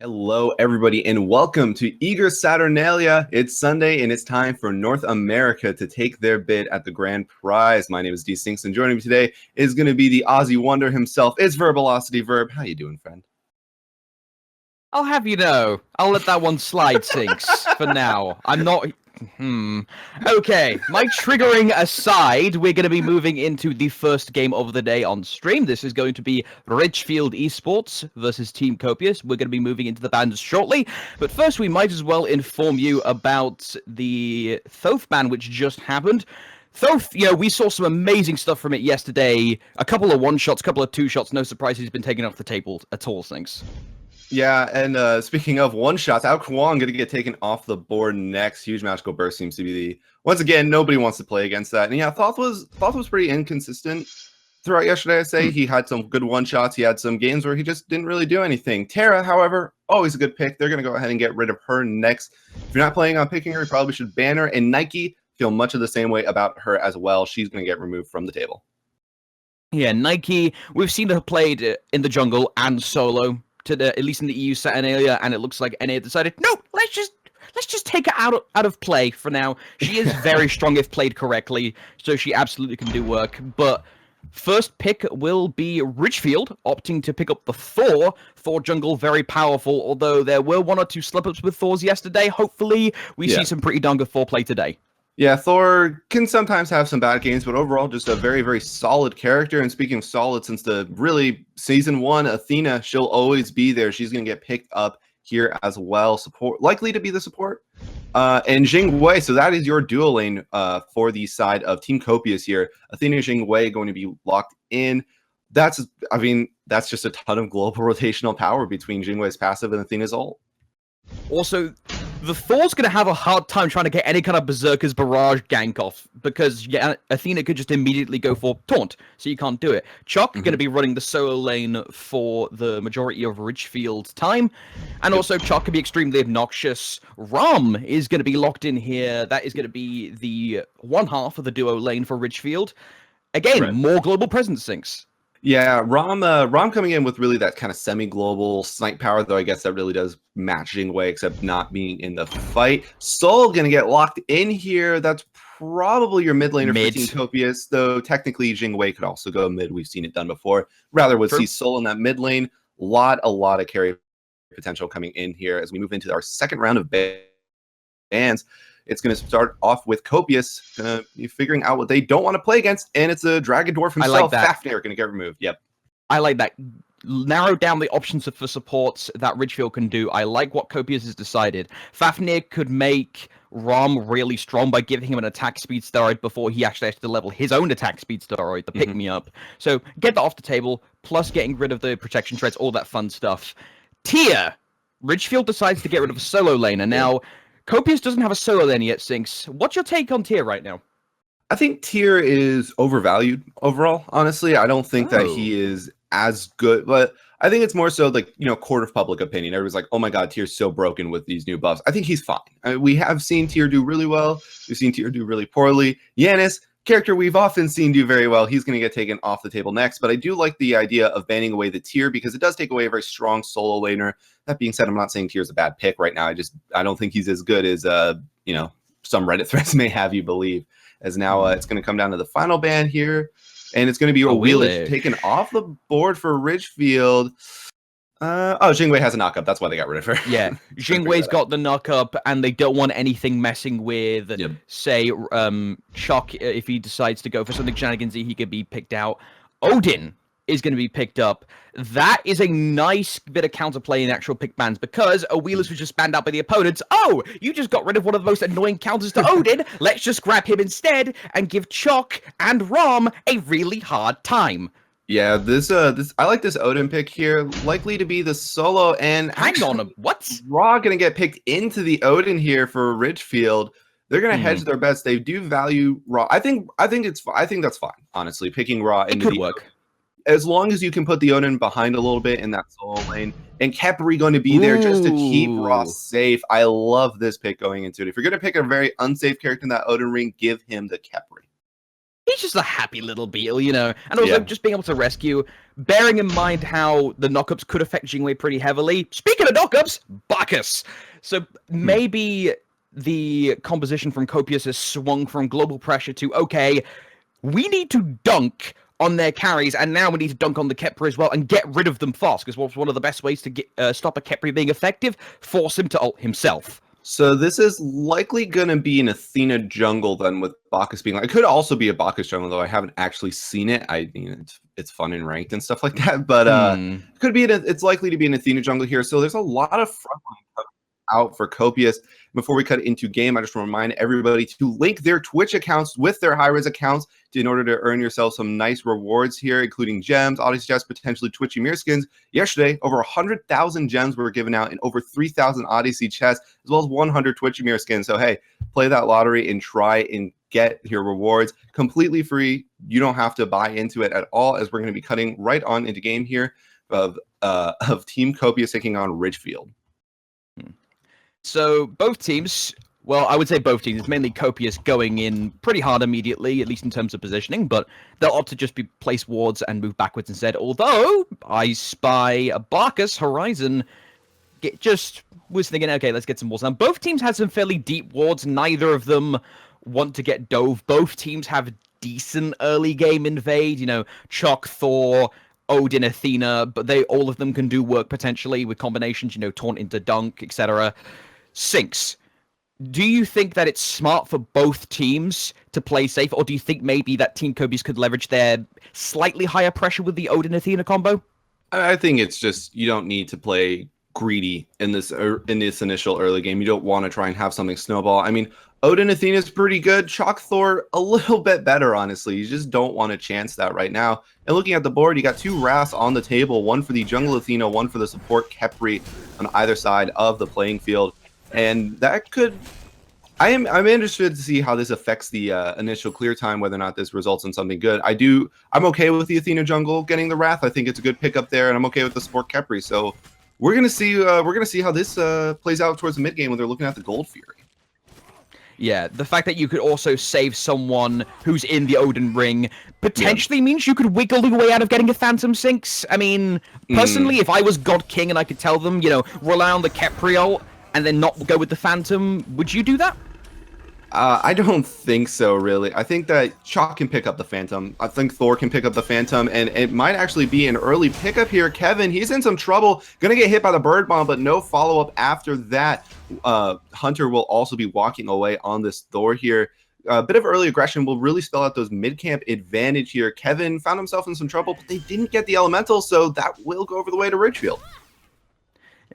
Hello, everybody, and welcome to Eager Saturnalia. It's Sunday, and it's time for North America to take their bid at the grand prize. My name is D Sinks, and joining me today is going to be the Aussie wonder himself. It's Verbalocity Verb. How you doing, friend? I'll have you know, I'll let that one slide, Sinks, for now. I'm not... Okay, my triggering aside, we're going to be moving into the first game of the day on stream. This is going to be Ridgefield Esports versus Team Copious. We're going to be moving into the bans shortly, but first we might as well inform you about the Thoth ban which just happened. Thoth, we saw some amazing stuff from it yesterday. A couple of one-shots, a couple of two-shots. No surprise he's been taken off the table at all, Sinks. Yeah, and speaking of one-shots, Ao Kwong going to get taken off the board next. Huge Magical Burst seems to be the... Once again, nobody wants to play against that. And yeah, Thoth was pretty inconsistent throughout yesterday, I say. He had some good one-shots. He had some games where he just didn't really do anything. Terra, however, always a good pick. They're going to go ahead and get rid of her next. If you're not planning on picking her, you probably should ban her. And Nike feel much of the same way about her as well. She's going to get removed from the table. Yeah, Nike, we've seen her played in the jungle and solo. At least in the EU Saturnalia, and it looks like NA decided, no, let's just take her out of play for now. She is very strong if played correctly, so she absolutely can do work. But first pick will be Ridgefield, opting to pick up the Thor. Thor jungle, very powerful, although there were one or two slip-ups with Thors yesterday. Hopefully, we see some pretty darn good Thor play today. Yeah, Thor can sometimes have some bad games, but overall just a very, very solid character. And speaking of solid, since the really Season 1, Athena, she'll always be there. She's going to get picked up here as well. Likely to be the support. And Jing Wei, so that is your dual lane for the side of Team Copious here. Athena and Jing Wei going to be locked in. That's just a ton of global rotational power between Jing Wei's passive and Athena's ult. Also, the Thor's going to have a hard time trying to get any kind of Berserker's Barrage gank off, because Athena could just immediately go for Taunt, so you can't do it. Chaac going to be running the solo lane for the majority of Ridgefield time, and also Chaac can be extremely obnoxious. Rama is going to be locked in here. That is going to be the one half of the duo lane for Ridgefield. Again, more global presence, Sinks. Yeah, Rom coming in with really that kind of semi-global snipe power, though I guess that really does match Jing Wei, except not being in the fight. Soul going to get locked in here. That's probably your mid laner for Team Copious, though technically Jing Wei could also go mid. We've seen it done before. Rather would see Soul in that mid lane. A lot of carry potential coming in here as we move into our second round of bans. It's going to start off with Copious figuring out what they don't want to play against, and it's a Dragon Dwarf himself. I like that. Fafnir going to get removed. Yep. I like that. Narrow down the options for supports that Ridgefield can do. I like what Copious has decided. Fafnir could make Rom really strong by giving him an attack speed steroid before he actually has to level his own attack speed steroid, the pick-me-up. So get that off the table, plus getting rid of the protection shreds, all that fun stuff. Tier! Ridgefield decides to get rid of a solo laner. Now, Copious doesn't have a solo lane yet, Sinks. What's your take on Tier right now? I think Tier is overvalued overall, honestly. I don't think that he is as good, but I think it's more so like, court of public opinion. Everyone's like, oh my god, Tier's so broken with these new buffs. I think he's fine. We have seen Tier do really well. We've seen Tier do really poorly. Yanis, character we've often seen do very well. He's going to get taken off the table next, but I do like the idea of banning away the Tier because it does take away a very strong solo laner. That being said, I'm not saying Tier's a bad pick right now. I don't think he's as good as some Reddit threads may have you believe. As now it's going to come down to the final ban here, and it's going to be a Wheelage taken off the board for Ridgefield. Jing Wei has a knockup. That's why they got rid of her. Yeah, Jing Wei's got the knockup, and they don't want anything messing with, say, Chaac. If he decides to go for something shenanigansy, he could be picked out. Odin is going to be picked up. That is a nice bit of counterplay in actual pick bans, because a Wheelers was just banned out by the opponents. Oh, you just got rid of one of the most annoying counters to Odin. Let's just grab him instead and give Chaac and Rom a really hard time. Yeah, this I like this Odin pick here. Likely to be the solo, and hang on, what? Raw gonna get picked into the Odin here for Ridgefield. They're gonna hedge their bets. They do value Raw. I think that's fine. Honestly, picking Raw into the work. As long as you can put the Odin behind a little bit in that solo lane, and Khepri going to be there just to keep Raw safe. I love this pick going into it. If you're going to pick a very unsafe character in that Odin ring, give him the Khepri. he's just a happy little beetle, you know. And also just being able to rescue, bearing in mind how the knockups could affect Jingwei pretty heavily. Speaking of knockups, Bacchus. So maybe the composition from Copious has swung from global pressure to, okay, we need to dunk on their carries, and now we need to dunk on the Khepri as well and get rid of them fast, because what's one of the best ways to get, stop a Khepri being effective? Force him to ult himself. So this is likely going to be an Athena jungle then, with Bacchus being like, it could also be a Bacchus jungle, though I haven't actually seen it. I mean, it's fun and ranked and stuff like that, but could be it's likely to be an Athena jungle here. So there's a lot of frontline out for Copious. Before we cut into game, I just want to remind everybody to link their Twitch accounts with their hi-rez accounts in order to earn yourself some nice rewards here, including gems, Odyssey chests, potentially Twitch Ymir skins. Yesterday, over 100,000 gems were given out and over 3,000 Odyssey chests, as well as 100 Twitch Ymir skins. So hey, play that lottery and try and get your rewards completely free. You don't have to buy into it at all, as we're going to be cutting right on into game here of Team Copious taking on Ridgefield. So both teams, well, I would say both teams, it's mainly Copious going in pretty hard immediately, at least in terms of positioning, but they'll opt to just be place wards and move backwards instead. Although I spy a Bacchus Horizon just was thinking, okay, let's get some wards. Now, both teams had some fairly deep wards. Neither of them want to get dove. Both teams have decent early game invade, you know, Chaac, Thor, Odin, Athena, but all of them can do work potentially with combinations, you know, taunt into dunk, etc. Sinks, do you think that it's smart for both teams to play safe, or do you think maybe that Team Copious could leverage their slightly higher pressure with the Odin Athena combo? I think it's just, you don't need to play greedy in this initial early game. You don't want to try and have something snowball. I mean, Odin Athena is pretty good. Chaac Thor a little bit better, honestly. You just don't want to chance that right now. And looking at the board, you got two wraths on the table, one for the jungle Athena, one for the support Khepri on either side of the playing field. And that could, I'm interested to see how this affects the initial clear time, whether or not this results in something good. I'm okay with the Athena jungle getting the wrath. I think it's a good pickup there, and I'm okay with the support Khepri. So we're gonna see how this plays out towards the mid game when they're looking at the Gold Fury. Yeah, the fact that you could also save someone who's in the Odin ring potentially means you could wiggle your way out of getting a Phantom Sinks. I mean, personally, if I was God King and I could tell them, you know, rely on the Khepri ult and then not go with the Phantom, would you do that? I don't think so, really. I think that Chaac can pick up the Phantom. I think Thor can pick up the Phantom, and it might actually be an early pickup here. Kevin, he's in some trouble. Gonna get hit by the Bird Bomb, but no follow-up after that. Hunter will also be walking away on this Thor here. A bit of early aggression will really spell out those mid-camp advantage here. Kevin found himself in some trouble, but they didn't get the Elemental, so that will go over the way to Ridgefield.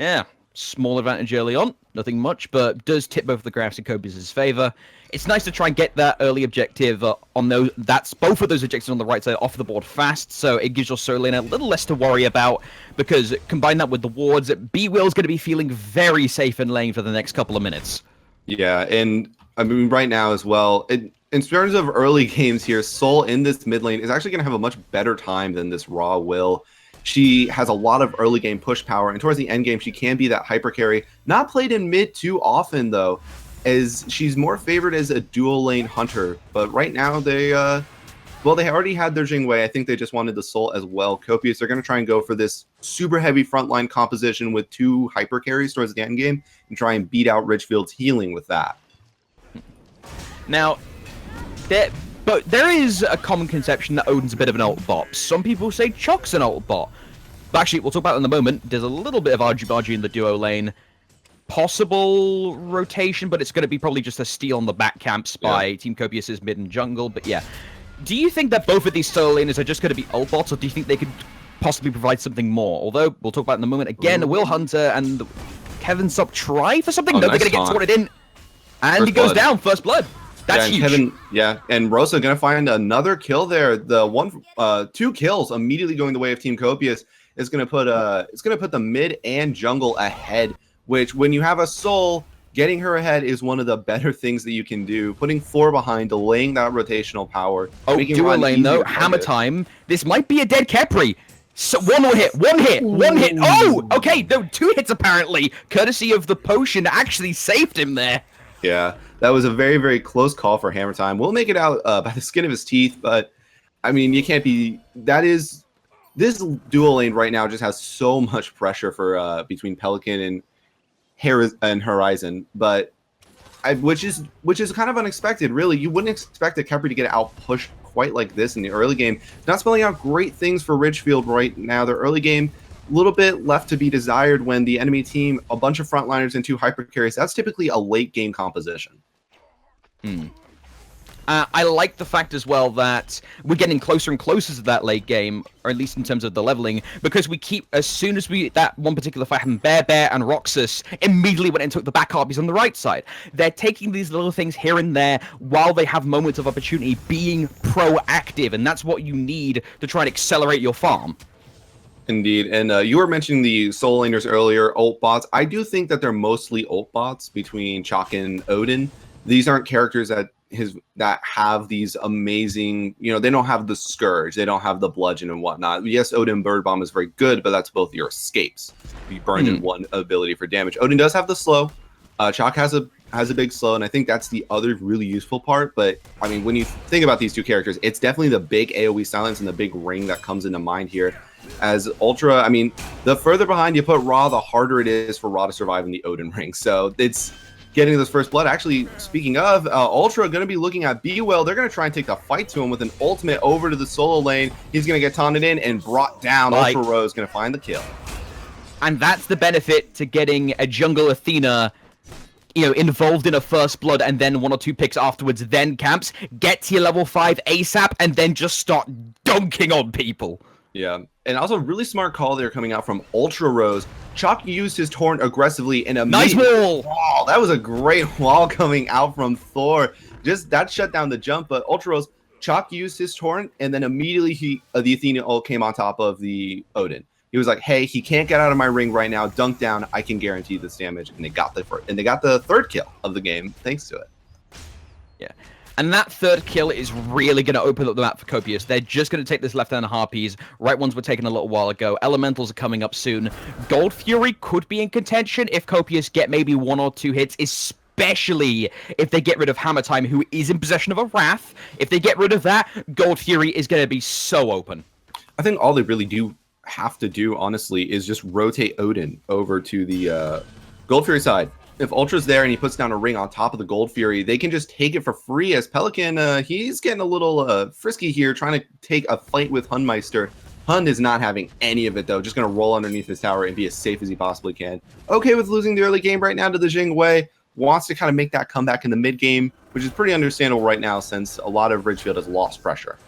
Yeah. Small advantage early on, nothing much, but does tip both the graphs in Copious' favor. It's nice to try and get that early objective on those. That's both of those objectives on the right side off the board fast, so it gives your solo lane a little less to worry about, because combine that with the wards, B-Will's going to be feeling very safe in lane for the next couple of minutes. Yeah, and I mean, right now as well, in terms of early games here, Soul in this mid lane is actually going to have a much better time than this Raw will. She has a lot of early game push power, and towards the end game, she can be that hyper carry. Not played in mid too often, though, as she's more favored as a dual lane hunter. But right now, they already had their Jingwei. I think they just wanted the Soul as well. Copious, they're going to try and go for this super heavy frontline composition with two hyper carries towards the end game and try and beat out Ridgefield's healing with that. Now, but there is a common conception that Odin's a bit of an ult bot. Some people say Chaac's an ult bot. But actually, we'll talk about it in a moment. There's a little bit of argy-bargy in the duo lane. Possible rotation, but it's going to be probably just a steal on the back camps by Team Copious' mid and jungle. But yeah, do you think that both of these solo laners are just going to be ult bots, or do you think they could possibly provide something more? Although, we'll talk about it in a moment. Again, Will Hunter and Kevin Sop try for something. No, nice, they're going to get sorted in. And he goes down, first blood. That's huge. Kevin, and Rosa gonna find another kill there. The two kills immediately going the way of Team Copious is gonna put the mid and jungle ahead. Which, when you have a Soul, getting her ahead is one of the better things that you can do. Putting Thor behind, delaying that rotational power. Oh, duo lane though, hammer time. This might be a dead Khepri. So one more hit, one hit. Oh, okay, no, 2 hits apparently, courtesy of the potion actually saved him there. Yeah, That was a very, very close call for Hammer Time. We'll make it out by the skin of his teeth, but I mean, you can't be. This dual lane right now just has so much pressure for between Pelican and Horizon, but which is kind of unexpected. Really, you wouldn't expect a Khepri to get out pushed quite like this in the early game. It's not spelling out great things for Ridgefield right now. Their early game, a little bit left to be desired when the enemy team, a bunch of frontliners and 2 hyper carries. That's typically a late game composition. I like the fact as well that we're getting closer and closer to that late game, or at least in terms of the leveling, because we keep, as soon as that one particular fight happened, Bear and Roxas immediately went and took the back harpies on the right side. They're taking these little things here and there while they have moments of opportunity, being proactive, and that's what you need to try and accelerate your farm. Indeed, and you were mentioning the solo laners earlier, ult bots. I do think that they're mostly ult bots between Chaac and Odin. These aren't characters that have these amazing, they don't have the Scourge, they don't have the Bludgeon and whatnot. Yes, Odin Bird Bomb is very good, but that's both your escapes. You burned in one ability for damage. Odin does have the slow. Chaac has a big slow, and I think that's the other really useful part. But I mean, when you think about these two characters, it's definitely the big AoE silence and the big ring that comes into mind here. As Ultra, I mean, the further behind you put Ra, the harder it is for Ra to survive in the Odin ring. So it's getting this first blood. Actually, speaking of, Ultra going to be looking at B-Well. They're going to try and take the fight to him with an ultimate over to the solo lane. He's going to get taunted in and brought down. UltraRose going to find the kill. And that's the benefit to getting a jungle Athena, involved in a first blood and then 1 or 2 picks afterwards, then camps, get to your level 5 ASAP, and then just start dunking on people. Yeah, and also really smart call there coming out from UltraRose. Chaac used his Torrent aggressively in a nice wall. Oh, that was a great wall coming out from Thor. Just that shut down the jump, but UltraRose, Chaac used his Torrent, and then immediately the Athena ult came on top of the Odin. He was like, "Hey, he can't get out of my ring right now. Dunk down. I can guarantee this damage." And they got the third kill of the game thanks to it. Yeah. And that third kill is really going to open up the map for Copious. They're just going to take this left-hand Harpies. Right ones were taken a little while ago. Elementals are coming up soon. Gold Fury could be in contention if Copious get maybe 1 or 2 hits, especially if they get rid of Hammer Time, who is in possession of a Wrath. If they get rid of that, Gold Fury is going to be so open. I think all they really do have to do, honestly, is just rotate Odin over to the Gold Fury side. If Ultra's there and he puts down a ring on top of the Gold Fury, they can just take it for free. As Pelican, he's getting a little frisky here, trying to take a fight with Hundmeister. Hund is not having any of it, though. Just going to roll underneath his tower and be as safe as he possibly can. Okay with losing the early game right now to the Jing Wei. Wants to kind of make that comeback in the mid game, which is pretty understandable right now since a lot of Ridgefield has lost pressure.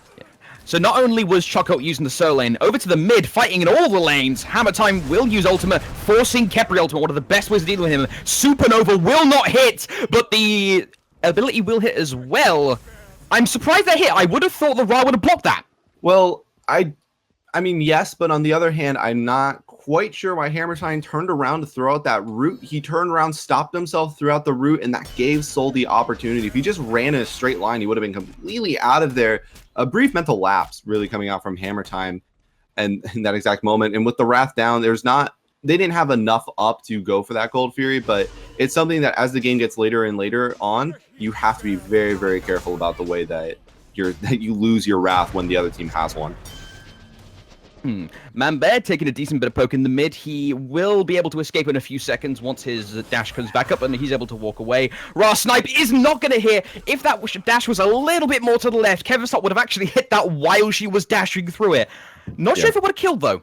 So not only was Chaac using the solo lane, over to the mid, fighting in all the lanes. Hammer Time will use ultimate, forcing Khepri ultimate, one of the best ways to deal with him. Supernova will not hit, but the ability will hit as well. I'm surprised that hit. I would have thought the Ra would have blocked that. Well, I mean, yes, but on the other hand, I'm not quite sure why Hammer Time turned around to throw out that root. He turned around, stopped himself throughout the root, and that gave Soul the opportunity. If he just ran in a straight line, he would have been completely out of there. A brief mental lapse really coming out from Hammer Time and in that exact moment. And with the Wrath down, they didn't have enough up to go for that Gold Fury, but it's something that as the game gets later and later on, you have to be very, very careful about the way that you lose your Wrath when the other team has one. Manbear taking a decent bit of poke in the mid. He will be able to escape in a few seconds once his dash comes back up and he's able to walk away. Ra Snipe is not going to hit. If that dash was a little bit more to the left, Kevinstock would have actually hit that while she was dashing through it. Not sure if it would have killed, though.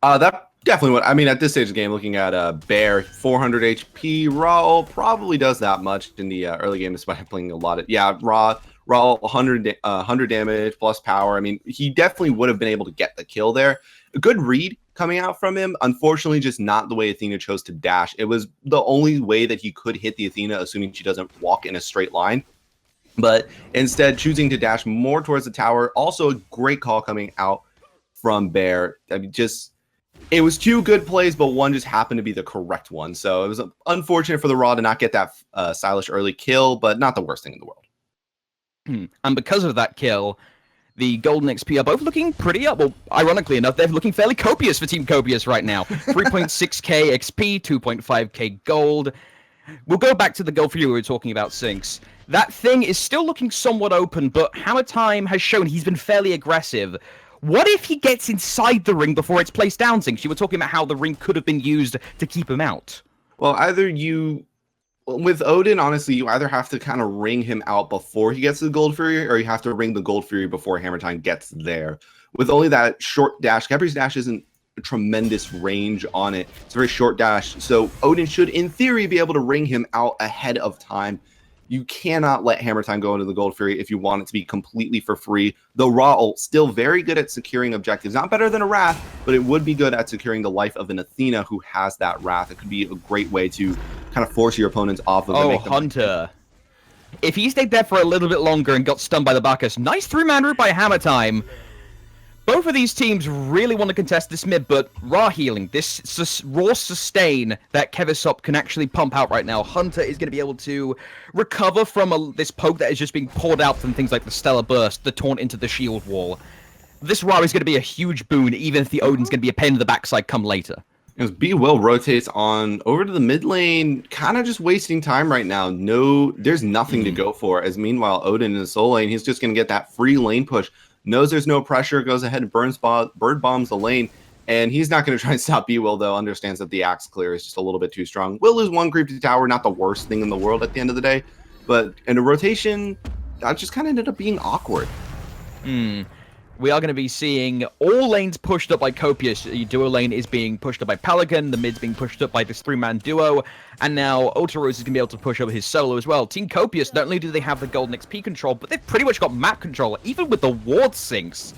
That definitely would. I mean, at this stage of the game, looking at Bear, 400 HP, Ra probably does that much in the early game despite playing a lot of... Yeah, Ra 100 damage plus power. I mean, he definitely would have been able to get the kill there. A good read coming out from him. Unfortunately, just not the way Athena chose to dash. It was the only way that he could hit the Athena, assuming she doesn't walk in a straight line. But instead, choosing to dash more towards the tower. Also, a great call coming out from Bear. I mean, it was 2 good plays, but one just happened to be the correct one. So it was unfortunate for the Raw to not get that stylish early kill, but not the worst thing in the world. And because of that kill, the Golden XP are both looking pretty up. Well, ironically enough, they're looking fairly copious for Team Copious right now. 3.6k XP, 2.5k gold. We'll go back to the Gold Fury we were talking about, Sinks. That thing is still looking somewhat open, but Hammer Time has shown he's been fairly aggressive. What if he gets inside the ring before it's placed down, Sinks? You were talking about how the ring could have been used to keep him out. Well, with Odin, honestly, you either have to kind of ring him out before he gets to the Gold Fury, or you have to ring the Gold Fury before Hammer Time gets there. With only that short dash, Khepri's dash isn't a tremendous range on it. It's a very short dash, so Odin should, in theory, be able to ring him out ahead of time. You cannot let Hammer Time go into the Gold Fury if you want it to be completely for free. Though Ra ult, still very good at securing objectives. Not better than a Wrath, but it would be good at securing the life of an Athena who has that Wrath. It could be a great way to kind of force your opponents off of it. Oh, Hunter. If he stayed there for a little bit longer and got stunned by the Bacchus, nice 3-man route by Hammer Time. Both of these teams really want to contest this mid, but Ra healing, this raw sustain that Kevisop can actually pump out right now. Hunter is going to be able to recover from this poke that is just being poured out from things like the Stellar Burst, the taunt into the shield wall. This Ra is going to be a huge boon, even if the Odin's going to be a pain in the backside come later. As B-Will rotates on over to the mid lane, kind of just wasting time right now. There's nothing to go for, as meanwhile, Odin in the soul lane, he's just going to get that free lane push. Knows there's no pressure, goes ahead and bird bombs the lane, and he's not going to try and stop B-Will, though, understands that the axe clear is just a little bit too strong. Will lose 1 creep to tower, not the worst thing in the world at the end of the day, but in a rotation, that just kind of ended up being awkward. We are going to be seeing all lanes pushed up by Copious. The duo lane is being pushed up by Pelican, the mid's being pushed up by this 3-man duo, and now UltraRose is going to be able to push up his solo as well. Team Copious, not only do they have the golden XP control, but they've pretty much got map control, even with the ward sinks.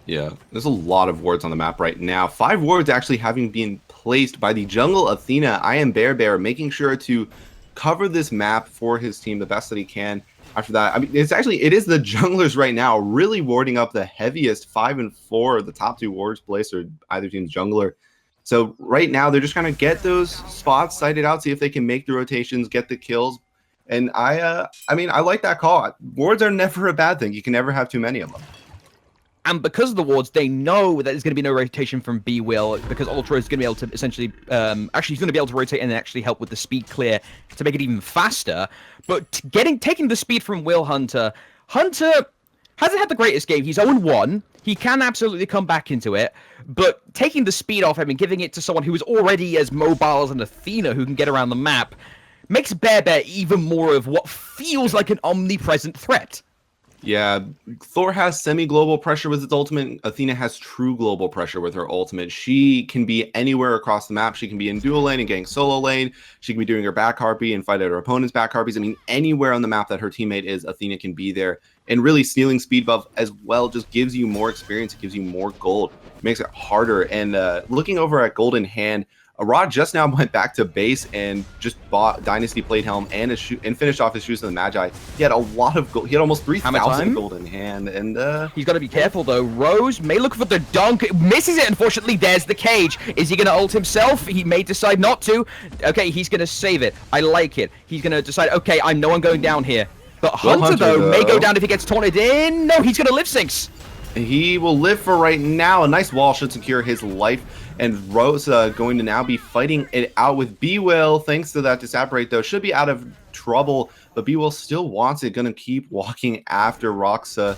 Yeah, there's a lot of wards on the map right now. 5 wards actually having been placed by the jungle Athena, IAmBearBear, making sure to cover this map for his team the best that he can. After that, I mean, it is the junglers right now really warding up the heaviest 5 and 4, the top 2 wards placed, or either team's jungler. So right now, they're just trying to get those spots sighted out, see if they can make the rotations, get the kills. And I mean, I like that call. Wards are never a bad thing. You can never have too many of them. And because of the wards, they know that there's going to be no rotation from B-Will, because Ultra is going to be able to essentially... actually, he's going to be able to rotate and actually help with the speed clear to make it even faster. But taking the speed from Will Hunter hasn't had the greatest game. He's 0-1. He can absolutely come back into it. But taking the speed off him and giving it to someone who is already as mobile as an Athena who can get around the map makes BearBear even more of what feels like an omnipresent threat. Yeah, Thor has semi-global pressure with his ultimate. Athena has true global pressure with her ultimate. She can be anywhere across the map. She can be in dual lane and getting solo lane. She can be doing her back harpy and fight at her opponent's back harpies. I mean, anywhere on the map that her teammate is, Athena can be there. And really, stealing speed buff as well just gives you more experience. It gives you more gold. It makes it harder. And looking over at Golden Hand, Rod just now went back to base and just bought Dynasty Plate Helm and finished off his Shoes of the Magi. He had a lot of gold. He had almost 3,000 gold in hand, and he's got to be careful though. Rose may look for the dunk, misses it. Unfortunately, there's the cage. Is he going to ult himself? He may decide not to. Okay, he's going to save it. I like it. He's going to decide. Okay, I know I'm going down here, but Hunter though may go down if he gets taunted in. No, he's going to live sinks. He will live for right now. A nice wall should secure his life. And Rose going to now be fighting it out with B-Will. Thanks to that disapparate, though, should be out of trouble. But B-Will still wants it. Going to keep walking after Roxa.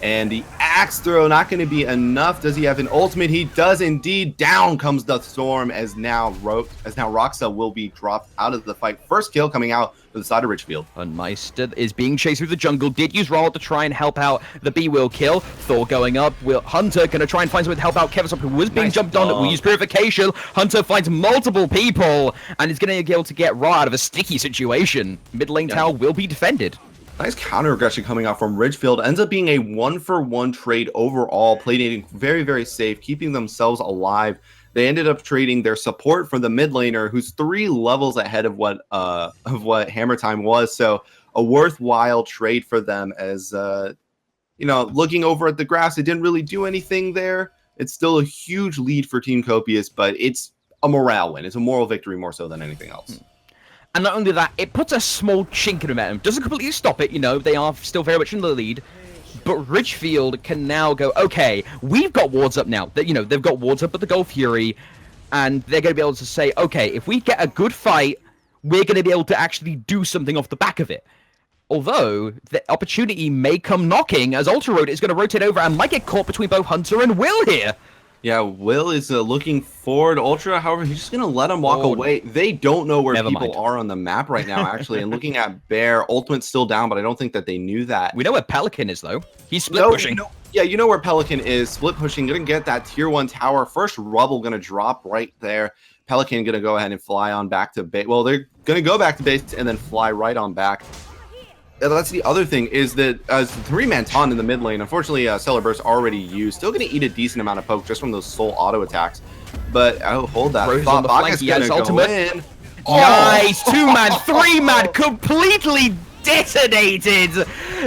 And the axe throw not going to be enough. Does he have an ultimate? He does indeed. Down comes the storm as now Roxa will be dropped out of the fight. First kill coming out to the side of Ridgefield. Hundmeister is being chased through the jungle. Did use Rama to try and help out the B-Will kill. Thor going up. Hunter going to try and find someone to help out Kevisop, who was being jumped on. We use Purification. Hunter finds multiple people and is going to be able to get Ra out of a sticky situation. Mid lane tower will be defended. Nice counter aggression coming out from Ridgefield. Ends up being a 1-for-1 trade overall, playing very, very safe, keeping themselves alive. They ended up trading their support for the mid laner, who's 3 levels ahead of what Hammer Time was. So a worthwhile trade for them. As looking over at the grass, it didn't really do anything there. It's still a huge lead for Team Copious, but it's a morale win. It's a moral victory more so than anything else. And not only that, it puts a small chink in momentum. Doesn't completely stop it, they are still very much in the lead. But Ridgefield can now go, okay, we've got wards up now. They've got wards up at the Gold Fury, and they're going to be able to say, okay, if we get a good fight, we're going to be able to actually do something off the back of it. Although, the opportunity may come knocking as UltraRose is going to rotate over and might get caught between both Hunter and Will here. Yeah, Will is looking forward. Ultra, however, he's just going to let him walk away. They don't know where people are on the map right now, actually. And looking at Bear, Ultimate's still down, but I don't think that they knew that. We know where Pelican is, though. He's split pushing. Yeah, you know where Pelican is. Split pushing, going to get that tier 1 tower. First rubble going to drop right there. Pelican going to go ahead and fly on back to base. Well, they're going to go back to base and then fly right on back. That's the other thing is that as 3-man taunt in the mid lane, unfortunately, Stellar Burst already used. Still going to eat a decent amount of poke just from those soul auto attacks. But hold that thought. Bacchus going to go in. Nice! 2-man, 3-man, completely detonated.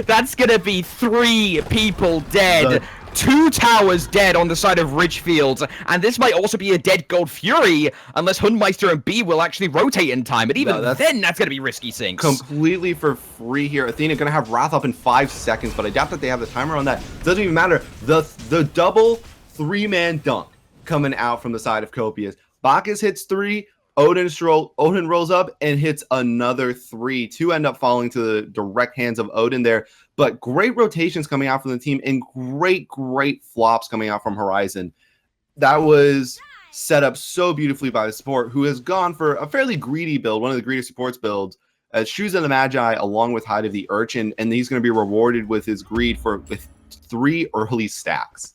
That's going to be 3 people dead. 2 towers dead on the side of Ridgefield, and this might also be a dead Gold Fury unless Hundmeister and B will actually rotate in time, but even then that's going to be risky sinks. Completely for free here. Athena going to have Wrath up in 5 seconds, but I doubt that they have the timer on that. Doesn't even matter. The double 3-man dunk coming out from the side of Copious. Bacchus hits 3, Odin rolls up and hits another 3. 2 end up falling to the direct hands of Odin there. But great rotations coming out from the team and great flops coming out from Horizon. That was set up so beautifully by the support, who has gone for a fairly greedy build, one of the greatest supports builds, as Shoes of the Magi along with Hide of the Urchin, and he's going to be rewarded with his greed with 3 early stacks.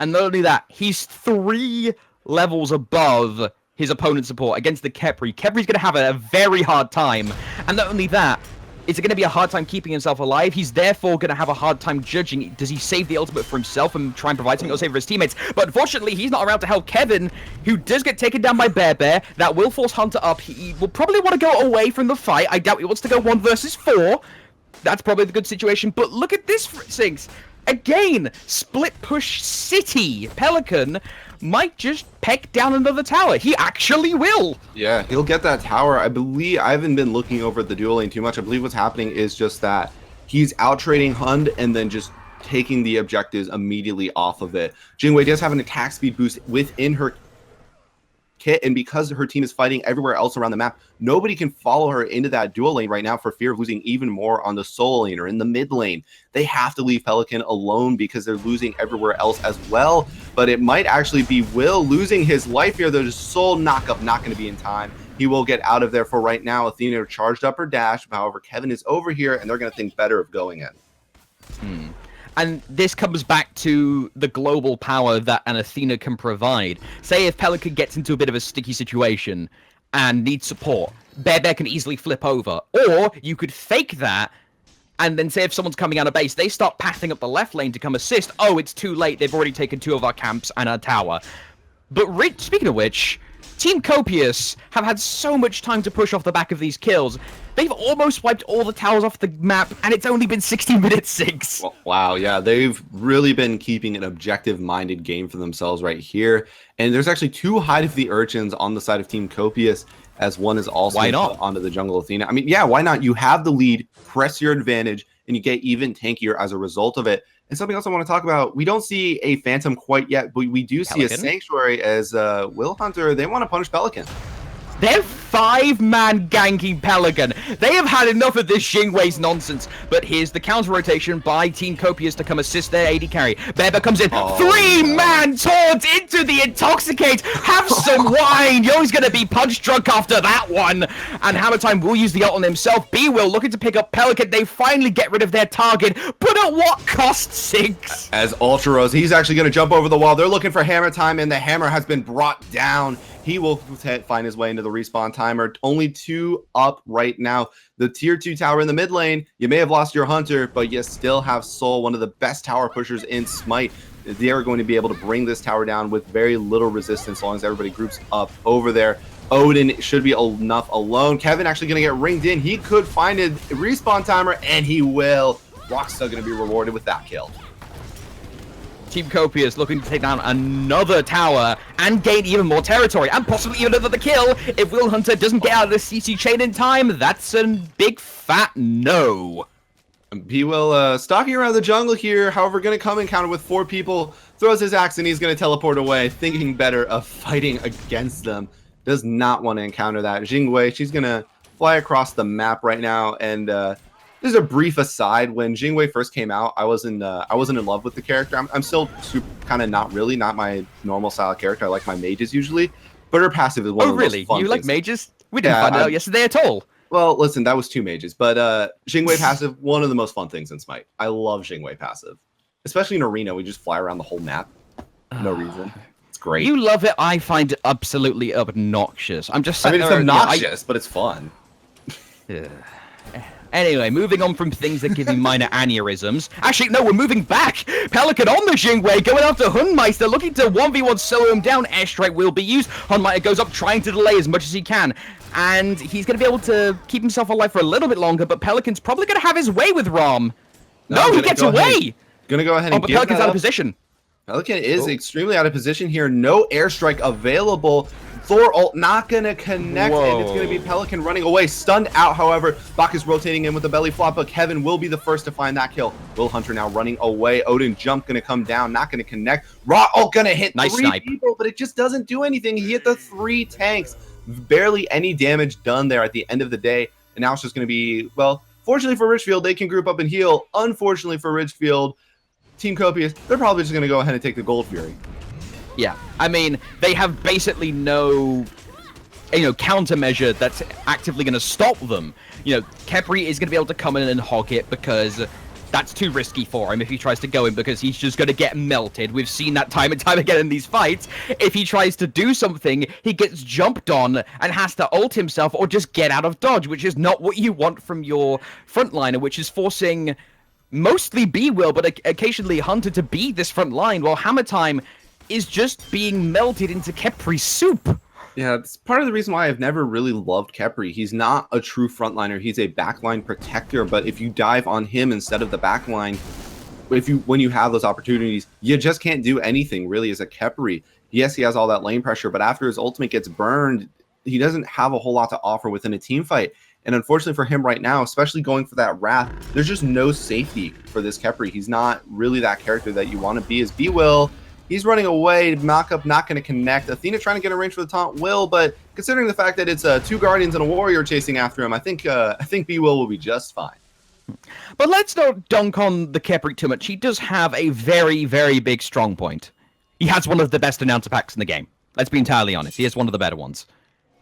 And not only that, he's 3 levels above his opponent's support against the Khepri. Khepri's going to have a very hard time. And not only that, it's going to be a hard time keeping himself alive. He's therefore going to have a hard time judging. Does he save the ultimate for himself and try and provide something or save for his teammates? But unfortunately, he's not around to help Kevin, who does get taken down by Bear. That will force Hunter up. He will probably want to go away from the fight. I doubt he wants to go 1 versus 4. That's probably the good situation. But look at this, Sinks. Again, split push city. Pelican might just peck down another tower. He actually will. Yeah, he'll get that tower. I believe, I haven't been looking over the duel lane too much. I believe what's happening is just that he's out trading Hund and then just taking the objectives immediately off of it. Jing does have an attack speed boost within her kit, and because her team is fighting everywhere else around the map, nobody can follow her into that duel lane right now for fear of losing even more on the soul lane or in the mid lane. They have to leave Pelican alone because they're losing everywhere else as well. But it might actually be Will losing his life here. There's soul knockup not going to be in time. He will get out of there for right now. Athena charged up her dash. However, Kevin is over here and they're going to think better of going in. And this comes back to the global power that an Athena can provide. Say if Pelican gets into a bit of a sticky situation and needs support, Bear can easily flip over. Or you could fake that, and then say if someone's coming out of base, they start pathing up the left lane to come assist. Oh, it's too late. They've already taken 2 of our camps and our tower. But speaking of which, Team Copious have had so much time to push off the back of these kills. They've almost wiped all the towers off the map, and it's only been 60 minutes since. Wow, yeah, they've really been keeping an objective-minded game for themselves right here. And there's actually 2 Hide of the Urchins on the side of Team Copious, as one is also put onto the jungle Athena. I mean, yeah, why not? You have the lead, press your advantage, and you get even tankier as a result of it. And something else I want to talk about, we don't see a Phantom quite yet, but we do see a Sanctuary as Will Hunter. They want to punish Pelican. They're 5-man ganking Pelican. They have had enough of this Jingwei's nonsense. But here's the counter rotation by Team Copious to come assist their AD carry. Bear comes in. 3-man taunt into the Intoxicate. Have some wine. Yo's going to be punch drunk after that one. And Hammer Time will use the ult on himself. B will looking to pick up Pelican. They finally get rid of their target. But at what cost, Sinks? As UltraRose, he's actually going to jump over the wall. They're looking for Hammer Time, and the hammer has been brought down. He will find his way into the respawn timer. Only 2 up right now. The tier 2 tower in the mid lane. You may have lost your Hunter, but you still have Soul, one of the best tower pushers in Smite. They are going to be able to bring this tower down with very little resistance as long as everybody groups up over there. Odin should be enough alone. Kevin actually going to get ringed in. He could find a respawn timer, and he will. Rock's still going to be rewarded with that kill. Team Copious looking to take down another tower and gain even more territory and possibly even another kill. If Will Hunter doesn't get out of the CC chain in time, that's a big fat no. He will stalking around the jungle here, however, going to come and counter with 4 people, throws his axe, and he's going to teleport away, thinking better of fighting against them. does not want to encounter that. Jingwei, she's going to fly across the map right now. And there's a brief aside. When Jingwei first came out, I wasn't in love with the character. I'm still kind of not my normal style of character. I like my mages usually. But her passive is one of the most fun You like things. mages? We didn't find out yesterday at all. Well, listen, that was 2 mages. But Jingwei passive, one of the most fun things in Smite. I love Jingwei passive. Especially in Arena, we just fly around the whole map. No reason. It's great. You love it. I find it absolutely obnoxious. I'm just saying. I mean, it's obnoxious, but it's fun. Anyway, moving on from things that give you minor aneurysms. Actually, no, we're moving back. Pelican on the Jingwei, going after Hundmeister, looking to 1v1 solo him down. Airstrike will be used. Hundmeister goes up, trying to delay as much as he can. And he's going to be able to keep himself alive for a little bit longer, but Pelican's probably going to have his way with Ram. No, he gets away! Gonna go ahead and but Pelican's out of position. Pelican is extremely out of position here. No airstrike available. Thor ult not gonna connect, and it's gonna be Pelican running away. Stunned out, however. Bacchus rotating in with the belly flop, but Kevin will be the first to find that kill. Will Hunter now running away. Odin jump gonna come down, not gonna connect. Raw ult gonna hit nice 3 snipe. people, but it just doesn't do anything. He hit the 3 tanks. Barely any damage done there at the end of the day. And now it's just gonna be, well, fortunately for Ridgefield, they can group up and heal. Unfortunately for Ridgefield, Team Copious, they're probably just going to go ahead and take the Gold Fury. Yeah, I mean, they have basically no, countermeasure that's actively going to stop them. Khepri is going to be able to come in and hog it because that's too risky for him if he tries to go in, because he's just going to get melted. We've seen that time and time again in these fights. If he tries to do something, he gets jumped on and has to ult himself or just get out of dodge, which is not what you want from your frontliner, which is forcing mostly B-Will, but occasionally Hunter to be this front line, while Hammer Time is just being melted into Khepri's soup. Yeah, it's part of the reason why I've never really loved Khepri. He's not a true frontliner. He's a backline protector, but if you dive on him instead of the backline, when you have those opportunities, you just can't do anything really as a Khepri. Yes, he has all that lane pressure, but after his ultimate gets burned, he doesn't have a whole lot to offer within a team fight. And unfortunately for him right now, especially going for that Wrath, there's just no safety for this Khepri. He's not really that character that you want to be as B-Will. He's running away. Knockup not going to connect. Athena trying to get a range for the taunt will, but considering the fact that it's 2 Guardians and a Warrior chasing after him, I think B-Will will be just fine. But let's not dunk on the Khepri too much. He does have a very, very big strong point. He has one of the best announcer packs in the game. Let's be entirely honest. He has one of the better ones.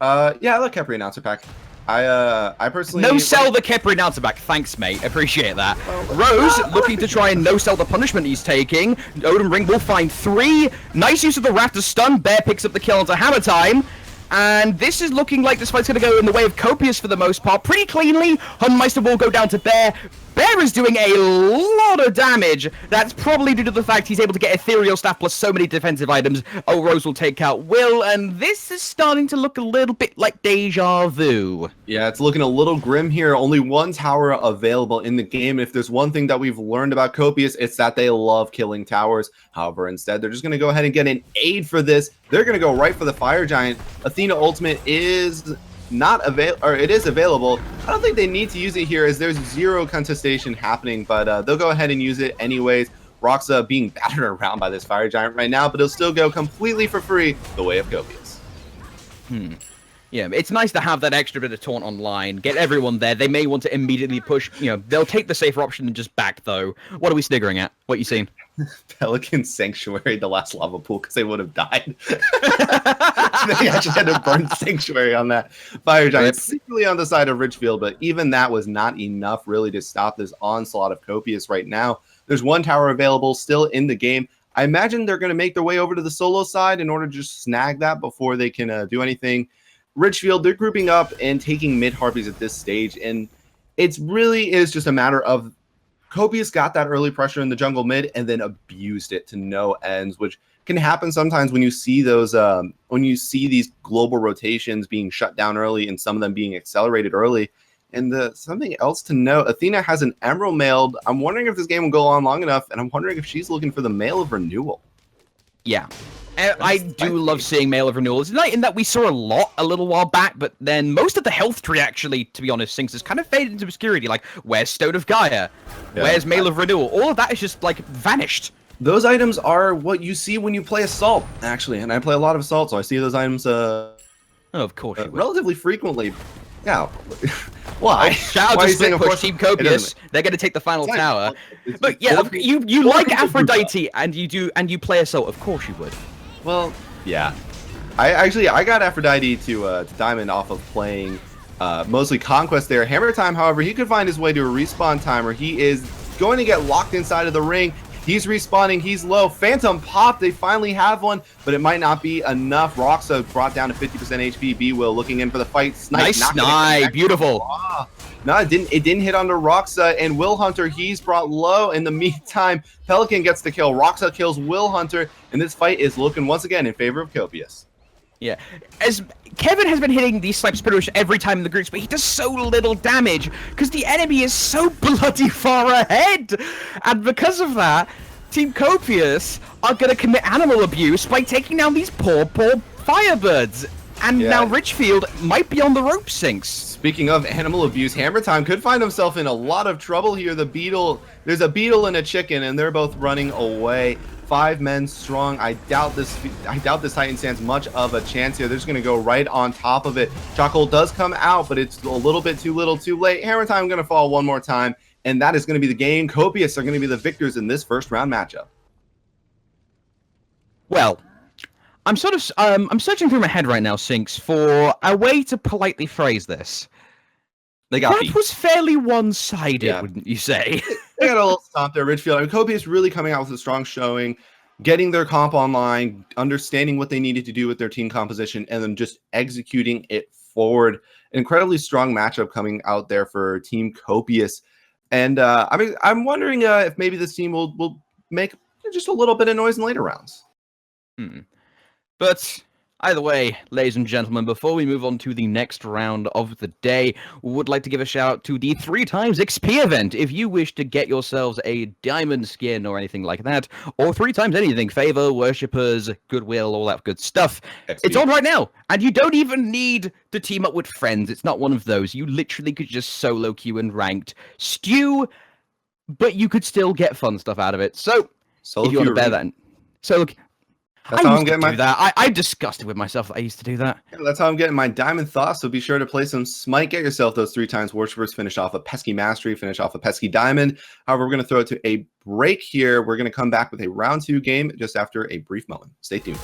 Yeah, I like Khepri announcer pack. I personally no-sell the Khepri announcer back. Thanks, mate. Appreciate that. Rose looking to try and no-sell the punishment he's taking. Odin Ring will find 3. Nice use of the Wrath to stun. Bear picks up the kill onto Hammer Time. And this is looking like this fight's going to go in the way of Copious for the most part. Pretty cleanly. Hundmeister will go down to Bear. Bear is doing a lot of damage. That's probably due to the fact he's able to get Ethereal Staff plus so many defensive items. UltraRose will take out Will, and this is starting to look a little bit like deja vu. Yeah, it's looking a little grim here. Only 1 tower available in the game. If there's one thing that we've learned about Copious, it's that they love killing towers. However, instead, they're just going to go ahead and get an aid for this. They're going to go right for the Fire Giant. Athena ultimate is it is available. I don't think they need to use it here as there's 0 contestation happening, but they'll go ahead and use it anyways. Roxa being battered around by this Fire Giant right now, but he'll still go completely for free the way of Copious. Yeah, it's nice to have that extra bit of taunt online, get everyone there. They may want to immediately push, they'll take the safer option and just back, though. What are we sniggering at? What you seen? Pelican Sanctuary, the last lava pool, because they would have died. They actually had to burn Sanctuary on that Fire Giant, particularly on the side of Ridgefield, but even that was not enough really to stop this onslaught of Copious right now. There's 1 tower available still in the game. I imagine they're going to make their way over to the solo side in order to just snag that before they can do anything. Ridgefield, they're grouping up and taking mid Harpies at this stage, and it really is just a matter of Copious got that early pressure in the jungle mid and then abused it to no ends, which can happen sometimes when you see those these global rotations being shut down early and some of them being accelerated early. And something else to note, Athena has an Emerald mailed. I'm wondering if this game will go on long enough, and I'm wondering if she's looking for the Mail of Renewal. Yeah. I do love seeing Mail of Renewal. It's not in that we saw a little while back, but then most of the health tree actually, to be honest, Sinks has kind of faded into obscurity. Like, where's Stone of Gaia? Yeah. Where's Mail of Renewal? All of that is just, like, vanished. Those items are what you see when you play Assault, actually. And I play a lot of Assault, so I see those items Oh, of course you would. Relatively frequently. Yeah. Why? Shout out to Split Push, Team Copious. They're going to take the final tower. But yeah, you like Aphrodite and you play Assault. Of course you would. Well, yeah. I got Aphrodite to Diamond off of playing mostly Conquest there. Hammer Time, however, he could find his way to a respawn timer. He is going to get locked inside of the ring. He's respawning. He's low. Phantom pop. They finally have one, but it might not be enough. Roxa brought down to 50% HP. B-Will looking in for the fight. Snipe. Nice snipe. Beautiful. No, it didn't hit onto Roxa, and Will Hunter, he's brought low. In the meantime, Pelican gets the kill. Roxa kills Will Hunter, and this fight is looking once again in favor of Copious. Yeah, as Kevin has been hitting these snipes pretty much every time in the groups, but he does so little damage because the enemy is so bloody far ahead. And because of that, Team Copious are going to commit animal abuse by taking down these poor Firebirds. And now Ridgefield might be on the rope sinks. Speaking of animal abuse, Hammer Time could find himself in a lot of trouble here. There's a beetle and a chicken, and they're both running away. 5 men strong. I doubt this Titan stands much of a chance here. They're just going to go right on top of it. Chaac does come out, but it's a little bit too little too late. Hammer Time going to fall one more time, and that is going to be the game. Copious are going to be the victors in this first round matchup. Well, I'm sort of I'm searching through my head right now, Sinks, for a way to politely phrase this. That was fairly one-sided, wouldn't you say? They got a little stomp there, Ridgefield. I mean, Copious really coming out with a strong showing, getting their comp online, understanding what they needed to do with their team composition, and then just executing it forward. An incredibly strong matchup coming out there for Team Copious. And I'm wondering if maybe this team will make just a little bit of noise in later rounds. But either way, ladies and gentlemen, before we move on to the next round of the day, we would like to give a shout out to the 3x XP event. If you wish to get yourselves a diamond skin or anything like that, or 3x anything, favor, worshippers, goodwill, all that good stuff, it's on right now. And you don't even need to team up with friends. It's not one of those. You literally could just solo queue and ranked stew, but you could still get fun stuff out of it. So if you want to bear that, That's how I'm getting my. I'm disgusted with myself that I used to do that. Yeah, that's how I'm getting my diamond thoughts. So be sure to play some Smite. Get yourself those 3x worshippers. Finish off a pesky mastery. Finish off a pesky diamond. However, we're going to throw it to a break here. We're going to come back with a round 2 game just after a brief moment. Stay tuned.